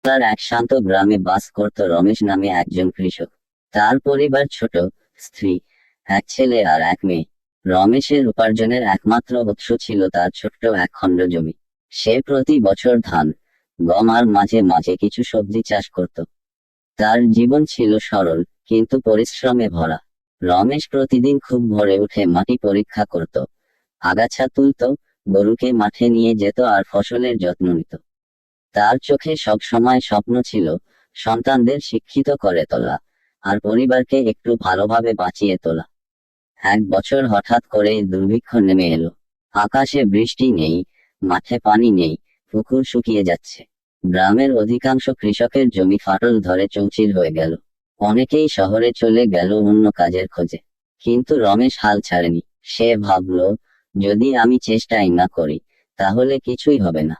তার এক শান্ত গ্রামে বাস করত রমেশ নামে একজন কৃষক। তার পরিবার ছোট, স্ত্রী, এক ছেলে আর এক মেয়ে। রমেশের উপার্জনের একমাত্র উৎস ছিল তার ছোট্ট এক খণ্ড জমি। সে প্রতি বছর ধান, গম আর মাঝে মাঝে কিছু সবজি চাষ করত। তার জীবন ছিল সরল কিন্তু পরিশ্রমে ভরা। রমেশ প্রতিদিন খুব ভোরে উঠে মাটি পরীক্ষা করত, আগাছা তুলত, গরুকে মাঠে নিয়ে যেত আর ফসলের যত্ন নিত। তার চোখে সব সময় স্বপ্ন ছিল সন্তানদের শিক্ষিত করে তোলা আর পরিবারকে একটু ভালোভাবে বাঁচিয়ে তোলা। এক বছর হঠাৎ করে দুর্ভিক্ষ নেমে এলো। আকাশে বৃষ্টি নেই, মাঠে পানি নেই, পুকুর শুকিয়ে যাচ্ছে। গ্রামের অধিকাংশ কৃষকের জমি ফাটল ধরে চৌচির হয়ে গেল। অনেকেই শহরে চলে গেল অন্য কাজের খোঁজে। কিন্তু রমেশ হাল ছাড়েনি। সে ভাবল, যদি আমি চেষ্টাই না করি তাহলে কিছুই হবে না।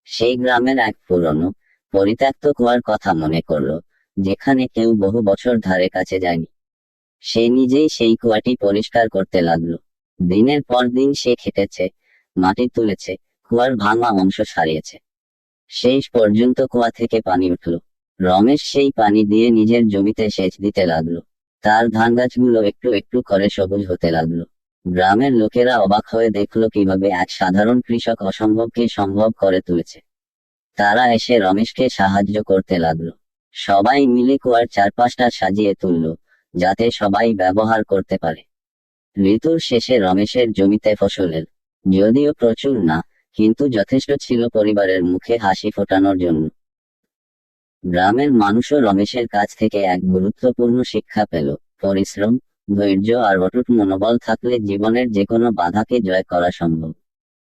সেই গ্রামের এক পুরনো পরিত্যক্ত কুয়ার কথা মনে করলো, যেখানে কেউ বহু বছর ধারে কাছে যায়নি। সে নিজেই সেই কুয়াটি পরিষ্কার করতে লাগলো। দিনের পর দিন সে খেটেছে, মাটি তুলেছে, কুয়ার ভাঙা অংশ সারিয়েছে। শেষ পর্যন্ত কুয়া থেকে পানি উঠল। রমেশ সেই পানি দিয়ে নিজের জমিতে সেচ দিতে লাগলো। তার ধান গাছগুলো একটু একটু করে সবুজ হতে লাগলো। গ্রামের লোকেরা অবাক হয়ে দেখলো কিভাবে এক সাধারণ কৃষক অসম্ভবকে সম্ভব করে তুলেছে। তারা এসে রমেশকে সাহায্য করতে লাগলো। সবাই মিলে কুয়ার চারপাশটা সাজিয়ে তুললো, যাতে সবাই ব্যবহার করতে পারে। ঋতুর শেষে রমেশের জমিতে ফসল এল। যদিও প্রচুর না, কিন্তু যথেষ্ট ছিল পরিবারের মুখে হাসি ফোটানোর জন্য। গ্রামের মানুষও রমেশের কাছ থেকে এক গুরুত্বপূর্ণ শিক্ষা পেল। পরিশ্রম, ধৈর্য আর অটুট মনোবল থাকলে জীবনের যেকোনো বাধাকে জয় করা সম্ভব।